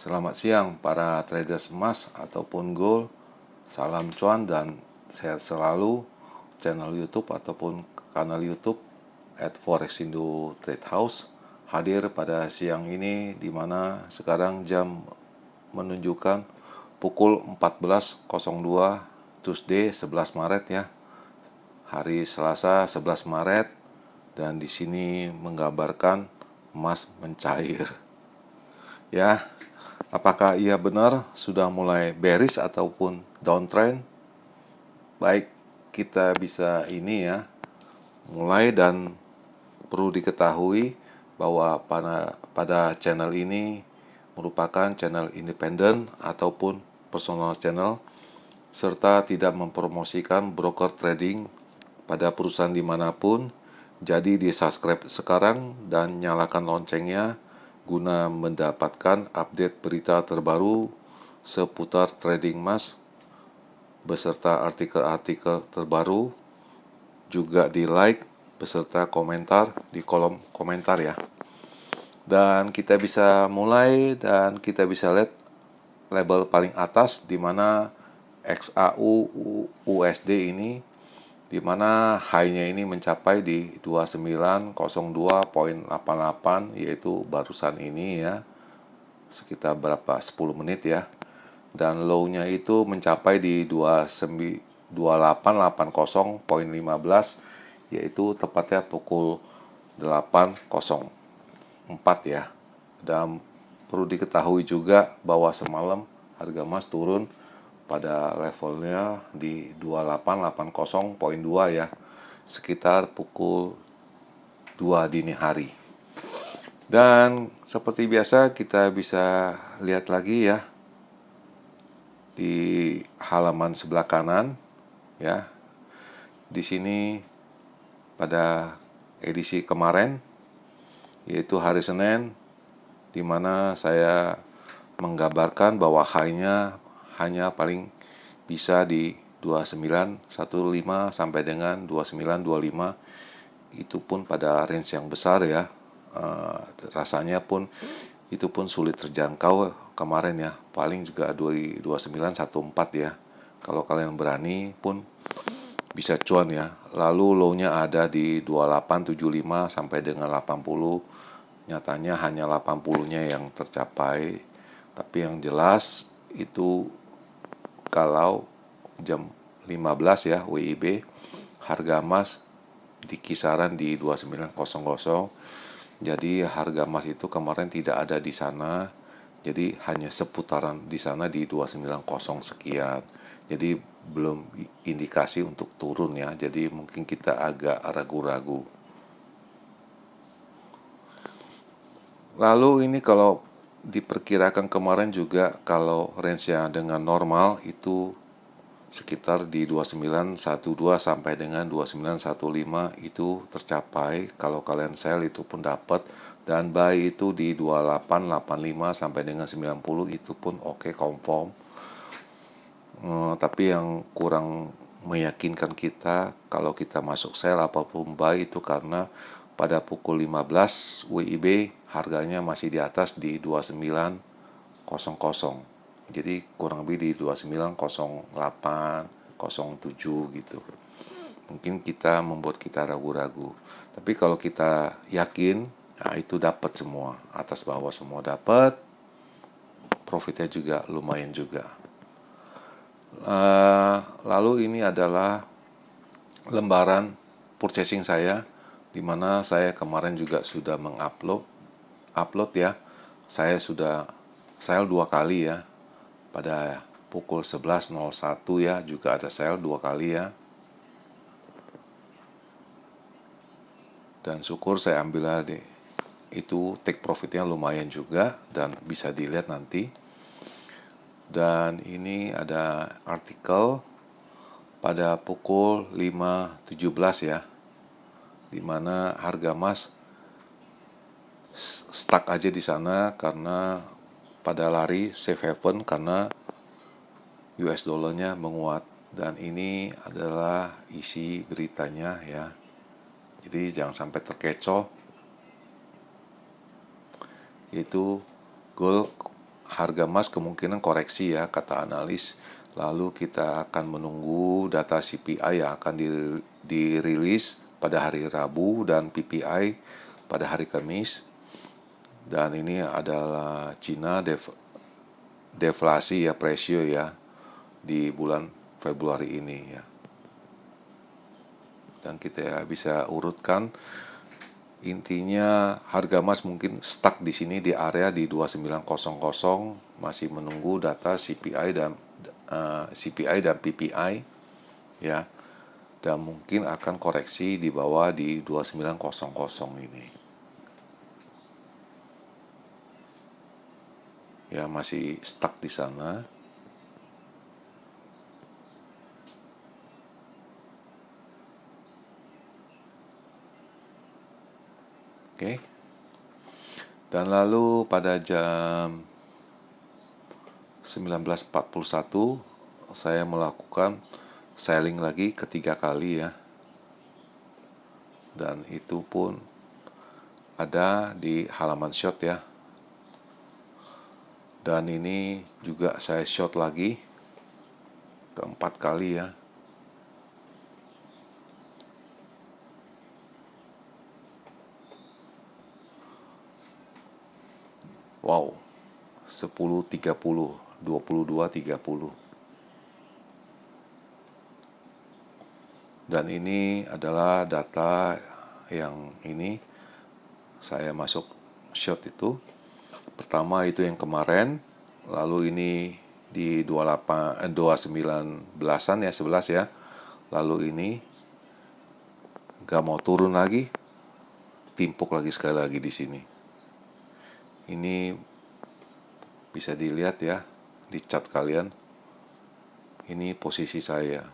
Selamat siang para traders emas ataupun gold. Salam cuan dan sehat selalu. Channel YouTube ataupun kanal YouTube @forexindo Trade House hadir pada siang ini, di mana sekarang jam menunjukkan pukul 14.02 Tuesday 11 Maret ya. Hari Selasa 11 Maret, dan di sini menggambarkan emas mencair. Ya, apakah ia benar sudah mulai bearish ataupun downtrend? Baik, kita bisa mulai, dan perlu diketahui bahwa pada channel ini merupakan channel independen ataupun personal channel, serta tidak mempromosikan broker trading pada perusahaan dimanapun. Jadi di subscribe sekarang dan nyalakan loncengnya guna mendapatkan update berita terbaru seputar trading emas beserta artikel-artikel terbaru. Juga di like beserta komentar di kolom komentar ya. Dan kita bisa mulai, dan kita bisa lihat label paling atas di mana XAU USD ini, di mana high-nya ini mencapai di 2902.88, yaitu barusan ini ya, sekitar 10 menit ya. Dan low-nya itu mencapai di 2880.15, yaitu tepatnya pukul 8.04 ya. Dan perlu diketahui juga bahwa semalam harga emas turun pada levelnya di 2880.2 ya, sekitar pukul 2 dini hari. Dan seperti biasa kita bisa lihat lagi ya di halaman sebelah kanan ya. Di sini pada edisi kemarin, yaitu hari Senin, di mana saya menggambarkan bahwa high-nya hanya paling bisa di 2915 sampai dengan 2925. Itu pun pada range yang besar ya. Rasanya pun itu pun sulit terjangkau kemarin ya. Paling juga 2914 ya. Kalau kalian berani pun bisa cuan ya. Lalu low-nya ada di 2875 sampai dengan 80. Nyatanya hanya 80-nya yang tercapai. Tapi yang jelas itu kalau jam 15 ya WIB, harga emas di kisaran di 2900. Jadi harga emas itu kemarin tidak ada di sana. Jadi hanya seputaran di sana di 290 sekian. Jadi belum indikasi untuk turun ya. Jadi mungkin kita agak ragu-ragu. Lalu ini kalau diperkirakan kemarin juga, kalau range-nya dengan normal itu sekitar di 2912 sampai dengan 2915 itu tercapai. Kalau kalian sell itu pun dapat, dan buy itu di 2885 sampai dengan 90 itu pun oke, confirm. Tapi yang kurang meyakinkan kita kalau kita masuk sell apapun buy itu karena pada pukul 15 WIB harganya masih di atas di 2900. Jadi kurang lebih di 2908, 07 gitu. Mungkin membuat kita ragu-ragu. Tapi kalau kita yakin, nah itu dapat semua, atas bawah semua dapat. Profitnya juga lumayan juga. Lalu ini adalah lembaran purchasing saya, di mana saya kemarin juga sudah mengupload ya. Saya sudah sell 2 kali ya. Pada pukul 11.01 ya, juga ada sell 2 kali ya. Dan syukur saya ambil deh. Itu take profitnya lumayan juga, dan bisa dilihat nanti. Dan ini ada artikel pada pukul 5.17 ya, dimana harga emas stuck aja di sana karena pada lari safe haven karena US dollarnya menguat. Dan ini adalah isi beritanya ya. Jadi jangan sampai terkecoh. Yaitu gold harga emas kemungkinan koreksi ya, kata analis. Lalu kita akan menunggu data CPI yang akan dirilis pada hari Rabu dan PPI pada hari Kamis. Dan ini adalah Cina deflasi ya, pressure ya, di bulan Februari ini ya. Dan kita bisa urutkan, intinya harga emas mungkin stuck di sini di area di 2900, masih menunggu data CPI dan PPI ya. Dan mungkin akan koreksi di bawah di 2900 ini. Ya, masih stuck di sana. Oke. Dan lalu pada jam 19.41 saya melakukan selling lagi ketiga kali ya. Dan itu pun ada di halaman short ya. Dan ini juga saya short lagi keempat kali ya. Wow, 10.30, 22.30. Dan ini adalah data yang ini saya masuk short itu. Pertama itu yang kemarin, lalu ini di 29 ya, 11 ya. Lalu ini gak mau turun lagi, timpuk lagi sekali lagi di sini. Ini bisa dilihat ya di chart kalian. Ini posisi saya.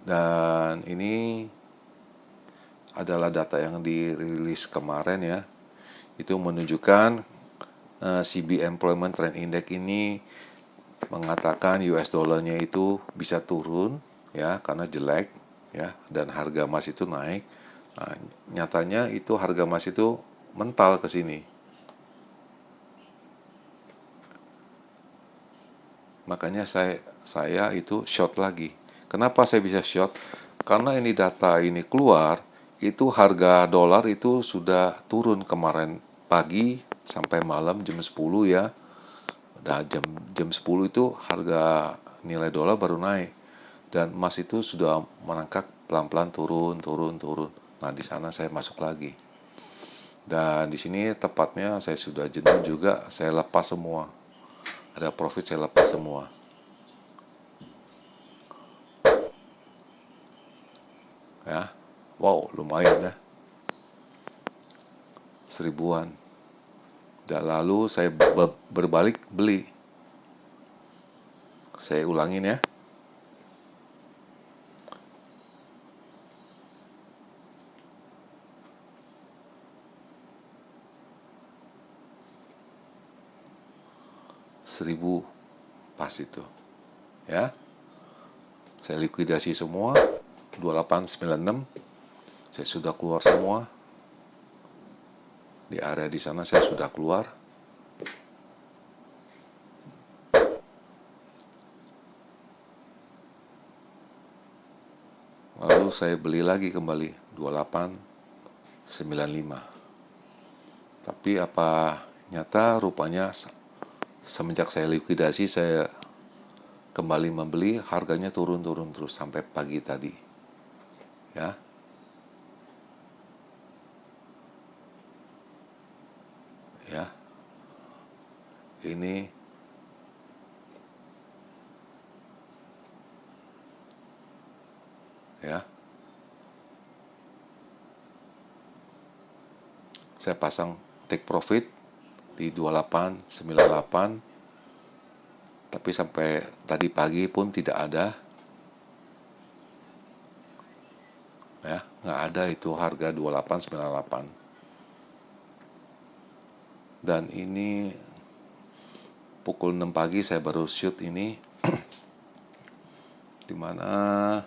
Dan ini adalah data yang dirilis kemarin ya. Itu menunjukkan CB Employment Trend Index ini mengatakan US dollarnya itu bisa turun ya, karena jelek ya, dan harga emas itu naik. Nah, nyatanya itu harga emas itu mental ke sini. Makanya saya itu short lagi. Kenapa saya bisa short? Karena ini data ini keluar, itu harga dolar itu sudah turun kemarin pagi sampai malam jam 10 ya. Nah, jam 10 itu harga nilai dolar baru naik. Dan emas itu sudah merangkak pelan-pelan turun. Nah, di sana saya masuk lagi. Dan di sini tepatnya saya sudah jenuh juga, saya lepas semua. Ada profit saya lepas semua. Ya. Wow, lumayan ya. 1000-an. Dan lalu saya berbalik beli. Saya ulangin ya. Seribu pas itu. Ya. Saya likuidasi semua. 2896. Saya sudah keluar semua. Di area di sana saya sudah keluar. Lalu saya beli lagi kembali 2895. Tapi apa nyata rupanya semenjak saya likuidasi saya kembali membeli, harganya turun terus sampai pagi tadi. Ya. Ya. Ini ya. Saya pasang take profit di 2898. Tapi sampai tadi pagi pun tidak ada. Ya, nggak ada itu harga 2898. Dan ini pukul 6 pagi saya baru shoot ini. Dimana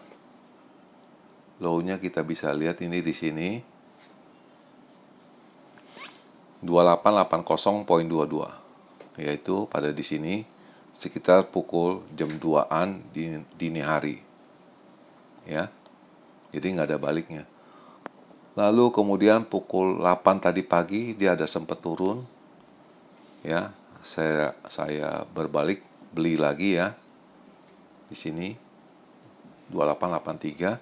low-nya kita bisa lihat ini di sini 2880.22. yaitu pada di sini sekitar pukul jam 2-an dini hari, ya. Jadi nggak ada baliknya. Lalu kemudian pukul 8 tadi pagi dia ada sempat turun, ya. Saya berbalik beli lagi ya di sini 2883,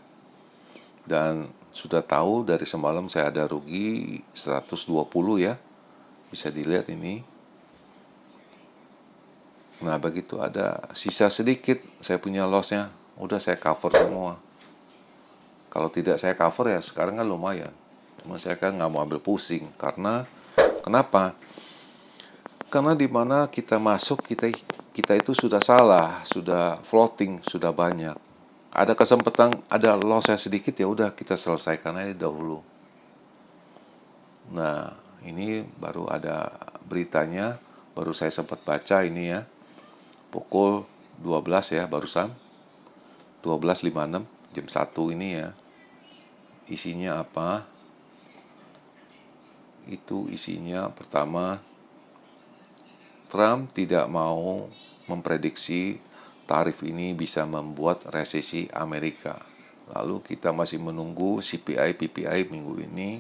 dan sudah tahu dari semalam saya ada rugi 120 ya. Bisa dilihat ini. Nah, begitu ada sisa sedikit saya punya lossnya, udah saya cover semua. Kalau tidak saya cover ya sekarang kan lumayan. Cuma saya kan nggak mau ambil pusing. Karena kenapa? Karena di mana kita masuk kita itu sudah salah, sudah floating, sudah banyak. Ada kesempatan, ada loss yang sedikit, ya udah kita selesaikan aja dahulu. Nah, ini baru ada beritanya, baru saya sempat baca ini ya. Pukul 12 ya barusan. 12.56 jam 1 ini ya. Isinya apa? Itu isinya pertama, Trump tidak mau memprediksi tarif ini bisa membuat resesi Amerika. Lalu kita masih menunggu CPI, PPI minggu ini.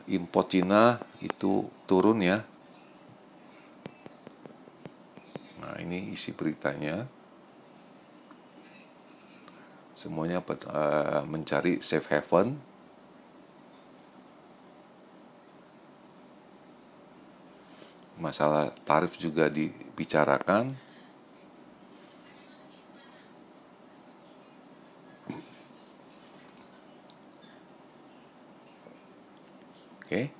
Import Cina itu turun ya. Nah, ini isi beritanya. Semuanya mencari safe haven. Masalah tarif juga dibicarakan. Oke.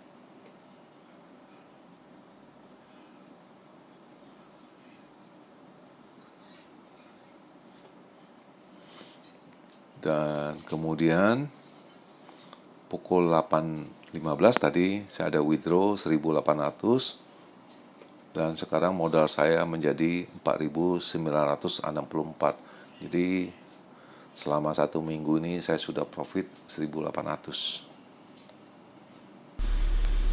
Dan kemudian pukul 8.15 tadi saya ada withdraw 1.800, dan sekarang modal saya menjadi 4.964. Jadi selama 1 minggu ini saya sudah profit 1.800.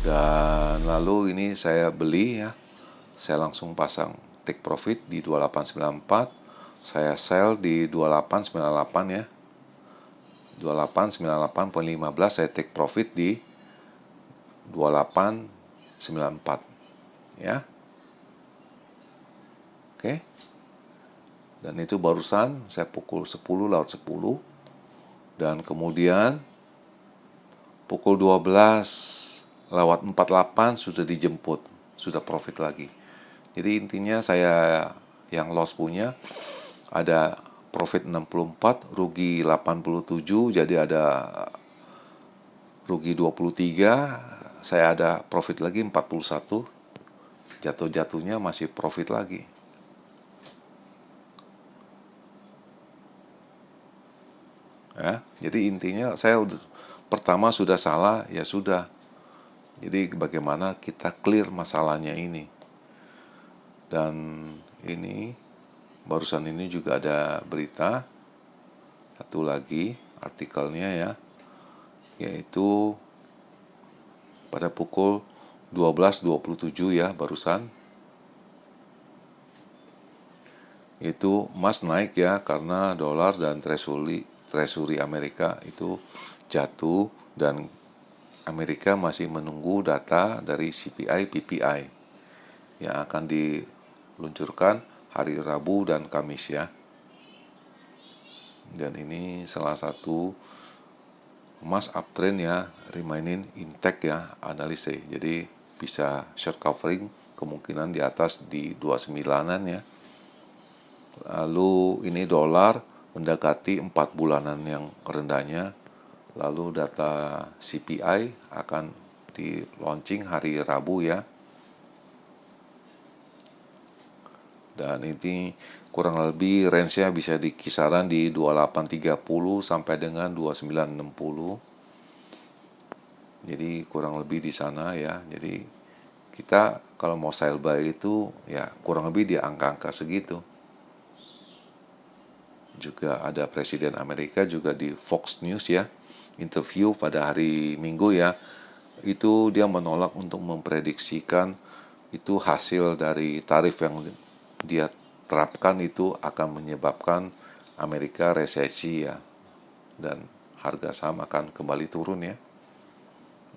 Dan lalu ini saya beli ya, saya langsung pasang take profit di 2894, saya sell di 2898 ya. 2898.15 saya take profit di 2894 ya. Oke. Dan itu barusan saya pukul 10:10, dan kemudian pukul 12:48 sudah dijemput, sudah profit lagi. Jadi intinya saya yang loss punya ada profit 64, rugi 87, jadi ada rugi 23, saya ada profit lagi 41, jatuh-jatuhnya masih profit lagi. Ya, jadi intinya saya pertama sudah salah, ya sudah. Jadi bagaimana kita clear masalahnya ini. Dan ini barusan ini juga ada berita satu lagi artikelnya ya, yaitu pada pukul 12:27 ya barusan, itu emas naik ya karena dolar dan treasury Amerika itu jatuh, dan Amerika masih menunggu data dari CPI, PPI yang akan diluncurkan hari Rabu dan Kamis ya. Dan ini salah satu emas uptrend ya, remaining intact ya analisnya. Jadi bisa short covering kemungkinan di atas di 29-an ya. Lalu ini dolar mendekati 4 bulanan yang rendahnya. Lalu data CPI akan di launching hari Rabu ya. Dan ini kurang lebih range-nya bisa di kisaran di 2830 sampai dengan 2960. Jadi kurang lebih di sana ya. Jadi kita kalau mau sell buy itu ya kurang lebih di angka-angka segitu. Juga ada Presiden Amerika juga di Fox News ya, interview pada hari Minggu ya. Itu dia menolak untuk memprediksikan itu hasil dari tarif yang dia terapkan itu akan menyebabkan Amerika resesi ya, dan harga saham akan kembali turun ya.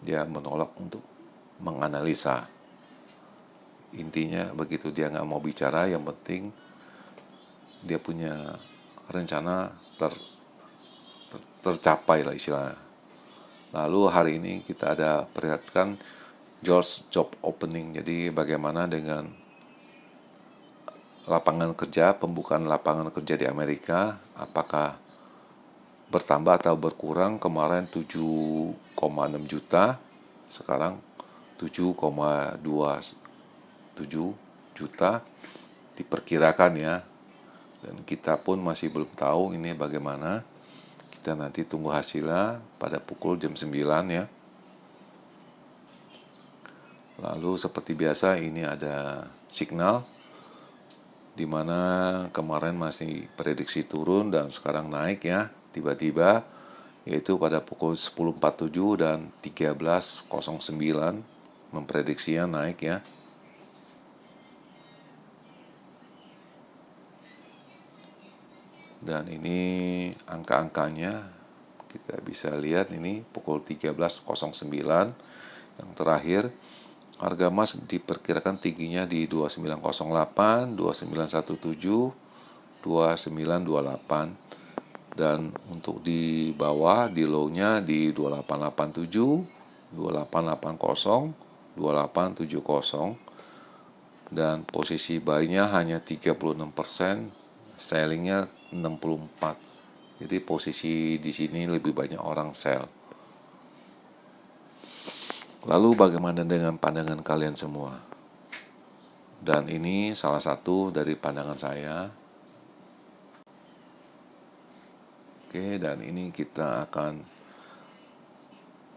Dia menolak untuk menganalisa. Intinya begitu, dia nggak mau bicara, yang penting dia punya rencana tercapai lah istilahnya. Lalu hari ini kita ada perhatikan George Job Opening. Jadi bagaimana dengan lapangan kerja, pembukaan lapangan kerja di Amerika, apakah bertambah atau berkurang? Kemarin 7,6 juta, sekarang 7,27 juta diperkirakan ya. Dan kita pun masih belum tahu ini bagaimana. Kita nanti tunggu hasilnya pada pukul jam 9 ya. Lalu seperti biasa ini ada signal di mana kemarin masih prediksi turun dan sekarang naik ya, tiba-tiba, yaitu pada pukul 10.47 dan 13.09 memprediksinya naik ya. Dan ini angka-angkanya kita bisa lihat, ini pukul 13.09 yang terakhir. Harga emas diperkirakan tingginya di 2908, 2917, 2928. Dan untuk di bawah, di low-nya di 2887, 2880, 2870. Dan posisi buy-nya hanya 36%, selling-nya 64%. Jadi posisi di sini lebih banyak orang sell. Lalu bagaimana dengan pandangan kalian semua? Dan ini salah satu dari pandangan saya. Oke, dan ini kita akan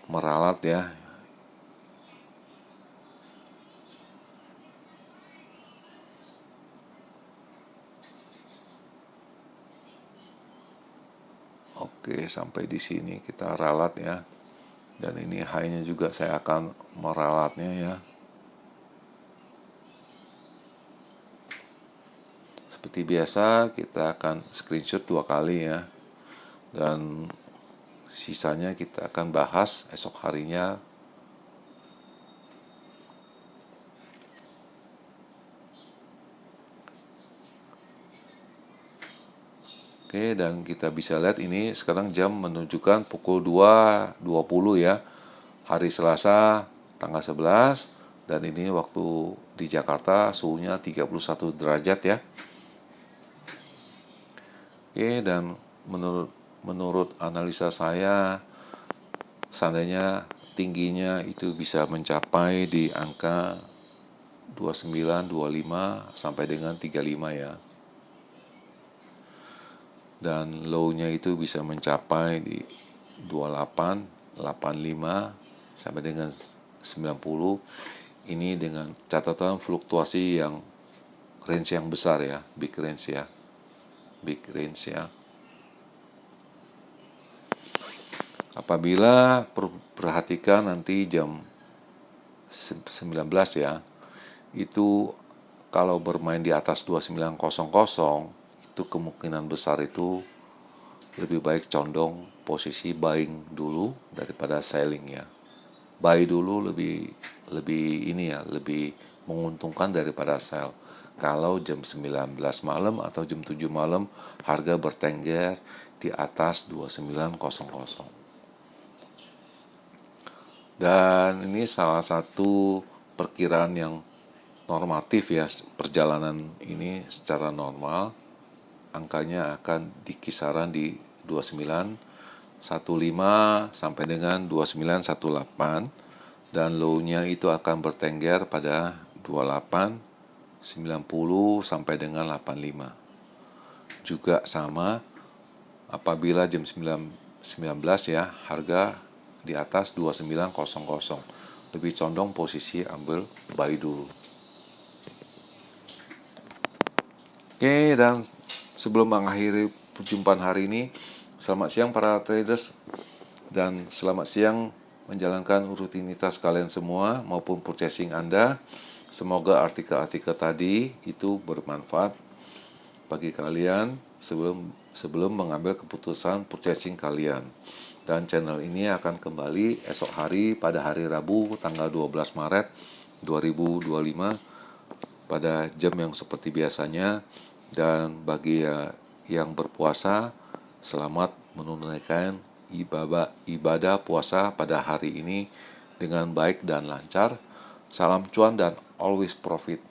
meralat ya. Oke, sampai di sini kita ralat ya. Dan ini high-nya juga saya akan meralatnya ya. Seperti biasa kita akan screenshot 2 kali ya. Dan sisanya kita akan bahas esok harinya. Oke, dan kita bisa lihat ini sekarang jam menunjukkan pukul 2.20 ya. Hari Selasa tanggal 11, dan ini waktu di Jakarta suhunya 31 derajat ya. Oke, dan menurut analisa saya, seandainya tingginya itu bisa mencapai di angka 29, 25 sampai dengan 35 ya. Dan low-nya itu bisa mencapai di 28, 85 sampai dengan 90. Ini dengan catatan fluktuasi yang range yang besar ya, big range ya. Apabila perhatikan nanti jam 19 ya, itu kalau bermain di atas 2900, itu kemungkinan besar itu lebih baik condong posisi buying dulu daripada selling ya. Buy dulu lebih ini ya, lebih menguntungkan daripada sell. Kalau jam 19 malam atau jam 7 malam harga bertengger di atas 2900. Dan ini salah satu perkiraan yang normatif ya, perjalanan ini secara normal angkanya akan di kisaran di 2915 sampai dengan 2918, dan low-nya itu akan bertengger pada 2890 sampai dengan 85. Juga sama apabila jam 19 ya, harga di atas 2900, lebih condong posisi ambil buy dulu. Oke, dan sebelum mengakhiri perjumpaan hari ini, selamat siang para traders, dan selamat siang menjalankan rutinitas kalian semua maupun purchasing Anda. Semoga artikel-artikel tadi itu bermanfaat bagi kalian sebelum mengambil keputusan purchasing kalian. Dan channel ini akan kembali esok hari pada hari Rabu tanggal 12 Maret 2025 pada jam yang seperti biasanya. Dan bagi yang berpuasa, selamat menunaikan ibadah puasa pada hari ini dengan baik dan lancar. Salam cuan dan always profit.